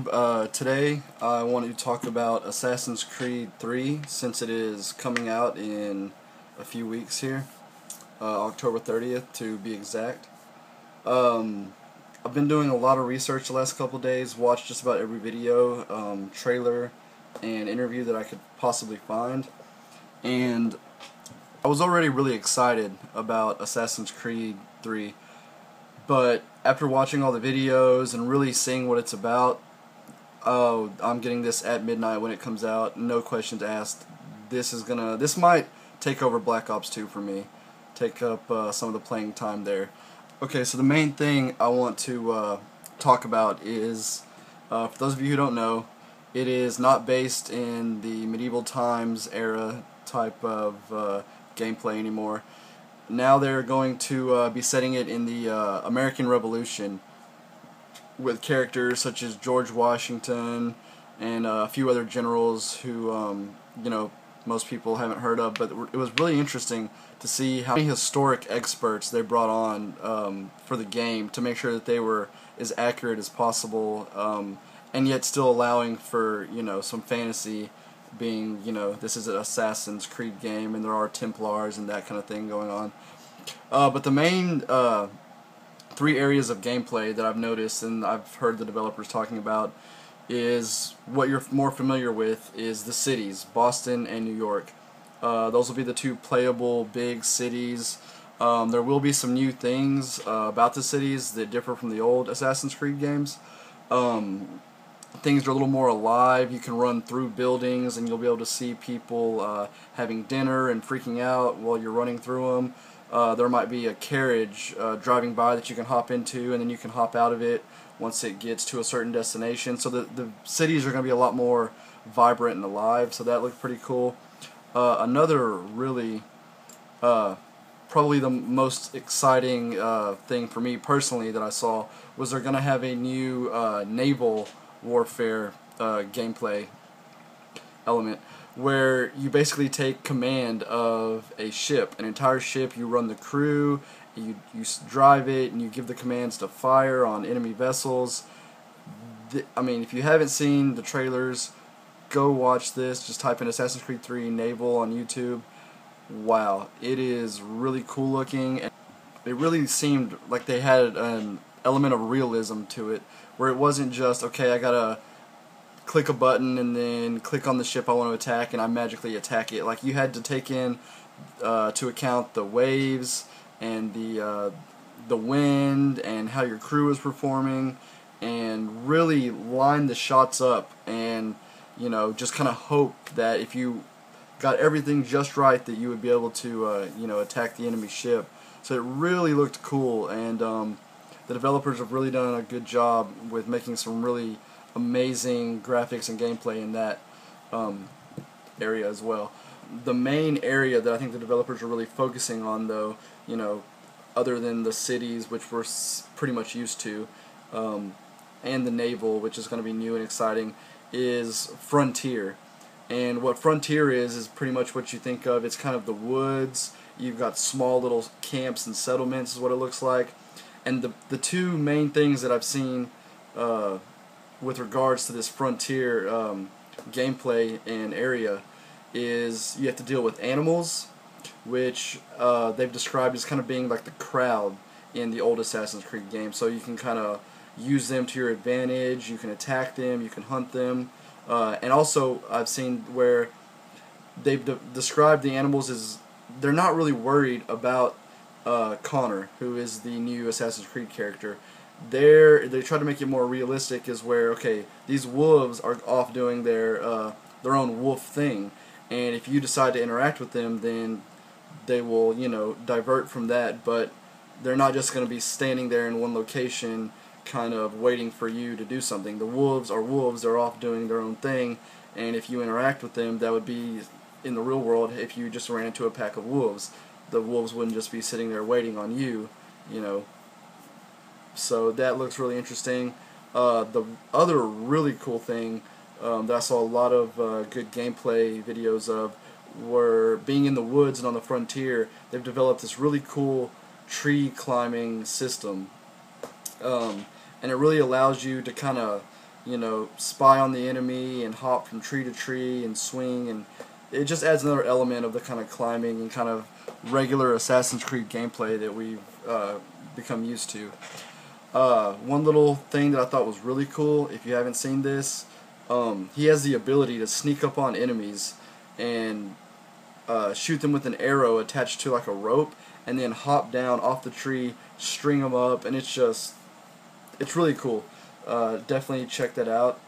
YouTube. Today I wanted to talk about Assassin's Creed 3 since it is coming out in a few weeks here, October 30th to be exact. I've been doing a lot of research the last couple days, watched just about every video, trailer, and interview that I could possibly find, and I was already really excited about Assassin's Creed 3. But after watching all the videos and really seeing what it's about, oh, I'm getting this at midnight when it comes out. No questions asked. This might take over Black Ops 2 for me. Take up some of the playing time there. Okay, so the main thing I want to talk about is, for those of you who don't know, it is not based in the medieval times era type of gameplay anymore. Now they're going to be setting it in the American Revolution with characters such as George Washington and a few other generals who, most people haven't heard of. But it was really interesting to see how many historic experts they brought on for the game to make sure that they were as accurate as possible, and yet still allowing for, some fantasy, being, this is an Assassin's Creed game and there are Templars and that kind of thing going on. But the main three areas of gameplay that I've noticed and I've heard the developers talking about is what you're more familiar with is the cities, Boston and New York. Those will be the two playable big cities. There will be some new things about the cities that differ from the old Assassin's Creed games. Things are a little more alive. You can run through buildings and you'll be able to see people having dinner and freaking out while you're running through them. There might be a carriage driving by that you can hop into, and then you can hop out of it once it gets to a certain destination. So the cities are going to be a lot more vibrant and alive, so that looked pretty cool. Another really, probably the most exciting thing for me personally that I saw was they're going to have a new naval warfare gameplay element, where you basically take command of a ship, an entire ship. You run the crew, you drive it, and you give the commands to fire on enemy vessels. I mean, if you haven't seen the trailers, go watch this. Just type in Assassin's Creed 3 Naval on YouTube. Wow, it is really cool looking, and it really seemed like they had an element of realism to it, where it wasn't just, okay, I gotta click a button and then click on the ship I want to attack and I magically attack it. Like, you had to take in to account the waves and the wind and how your crew was performing, and really line the shots up and just kind of hope that if you got everything just right that you would be able to attack the enemy ship. So it really looked cool, and the developers have really done a good job with making some really amazing graphics and gameplay in that area as well. The main area that I think the developers are really focusing on, though, other than the cities, which we're pretty much used to, and the naval, which is going to be new and exciting, is Frontier. And what Frontier is pretty much what you think of. It's kind of the woods. You've got small little camps and settlements is what it looks like. And the two main things that I've seen with regards to this Frontier gameplay and area is you have to deal with animals, which they've described as kind of being like the crowd in the old Assassin's Creed game. So you can kind of use them to your advantage, you can attack them, you can hunt them, and also I've seen where they've described the animals as they're not really worried about Connor, who is the new Assassin's Creed character. They try to make it more realistic, is where, okay, these wolves are off doing their own wolf thing, and if you decide to interact with them, then they will divert from that. But they're not just going to be standing there in one location kind of waiting for you to do something. The wolves are wolves, they're off doing their own thing, and if you interact with them, that would be in the real world. If you just ran into a pack of wolves, the wolves wouldn't just be sitting there waiting on you, So that looks really interesting. The other really cool thing that I saw a lot of good gameplay videos of were being in the woods and on the frontier. They've developed this really cool tree climbing system, and it really allows you to kind of spy on the enemy and hop from tree to tree and swing, and it just adds another element of the kind of climbing and kind of regular Assassin's Creed gameplay that we've become used to. One little thing that I thought was really cool, if you haven't seen this, he has the ability to sneak up on enemies and shoot them with an arrow attached to like a rope, and then hop down off the tree, string them up, and it's really cool. Definitely check that out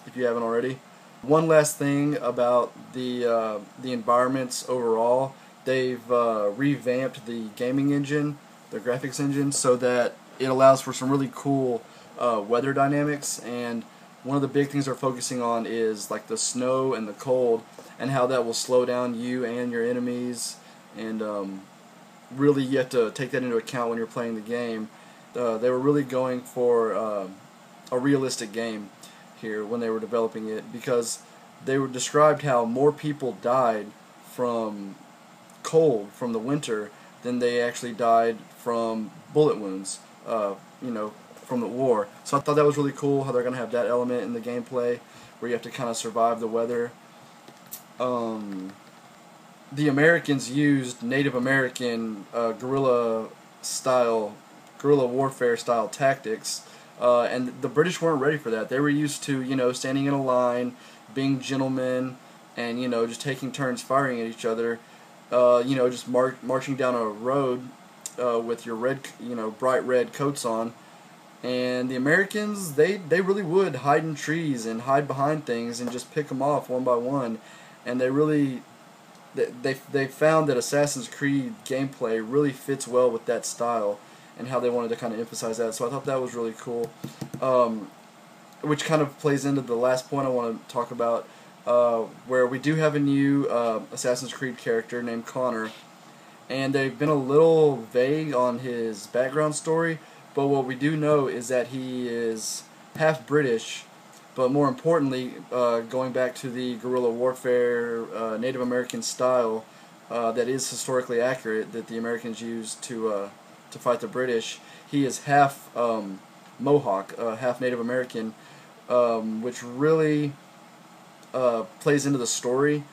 if you haven't already. One last thing about the environments overall, they've revamped the gaming engine, the graphics engine, so that it allows for some really cool weather dynamics. And one of the big things they're focusing on is like the snow and the cold, and how that will slow down you and your enemies. And really, you have to take that into account when you're playing the game. They were really going for a realistic game here when they were developing it, because they were described how more people died from cold, from the winter, than they actually died from bullet wounds, from the war. So I thought that was really cool how they're going to have that element in the gameplay where you have to kind of survive the weather. The Americans used Native American guerrilla warfare style tactics, and the British weren't ready for that. They were used to, standing in a line, being gentlemen, and, just taking turns firing at each other, just marching down a road with your bright red coats on. And the Americans, they really would hide in trees and hide behind things and just pick them off one by one. And they found that Assassin's Creed gameplay really fits well with that style, and how they wanted to kind of emphasize that. So I thought that was really cool, which kind of plays into the last point I want to talk about, where we do have a new Assassin's Creed character named Connor, and they've been a little vague on his background story, but what we do know is that he is half British, but more importantly, going back to the guerrilla warfare, Native American style that is historically accurate, that the Americans used to fight the British, he is half Mohawk, half Native American, which really plays into the story.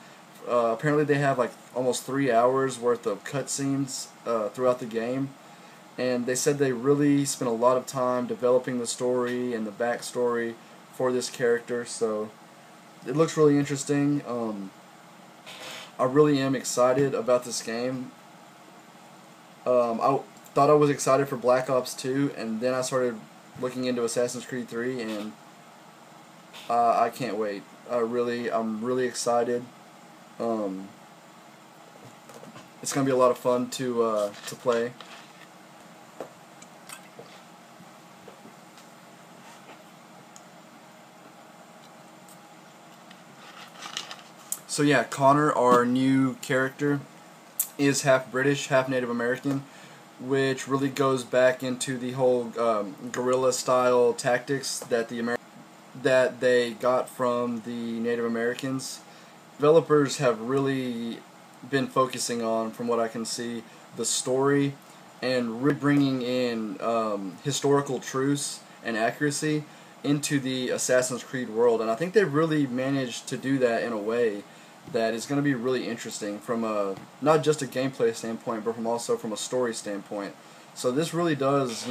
Apparently they have like almost 3 hours worth of cutscenes throughout the game, and they said they really spent a lot of time developing the story and the backstory for this character, so it looks really interesting. I really am excited about this game. I thought I was excited for Black Ops 2, and then I started looking into Assassin's Creed 3, and I can't wait. I'm really excited. It's gonna be a lot of fun to play. So yeah, Connor, our new character, is half British, half Native American, which really goes back into the whole guerrilla style tactics that that they got from the Native Americans. Developers have really been focusing on, from what I can see, the story, and really bringing in historical truths and accuracy into the Assassin's Creed world, and I think they've really managed to do that in a way that is going to be really interesting from not just a gameplay standpoint, but also from a story standpoint. So this really does,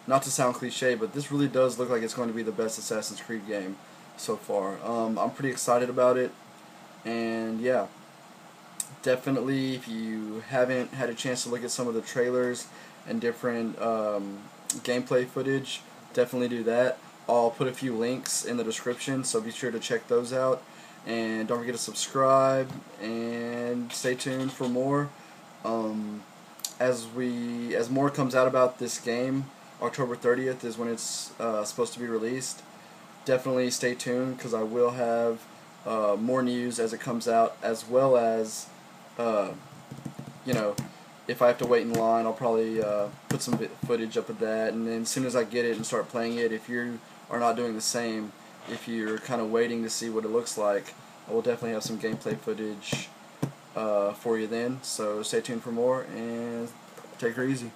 not to sound cliche, but this really does look like it's going to be the best Assassin's Creed game so far. I'm pretty excited about it, and yeah, definitely if you haven't had a chance to look at some of the trailers and different gameplay footage, definitely do that. I'll put a few links in the description, so be sure to check those out. And don't forget to subscribe, and stay tuned for more. As more comes out about this game, October 30th is when it's supposed to be released. Definitely stay tuned, because I will have more news as it comes out, as well as if I have to wait in line, I'll probably put some footage up of that. And then as soon as I get it and start playing it, if you are not doing the same, if you're kind of waiting to see what it looks like, I will definitely have some gameplay footage for you then. So stay tuned for more, and take her easy.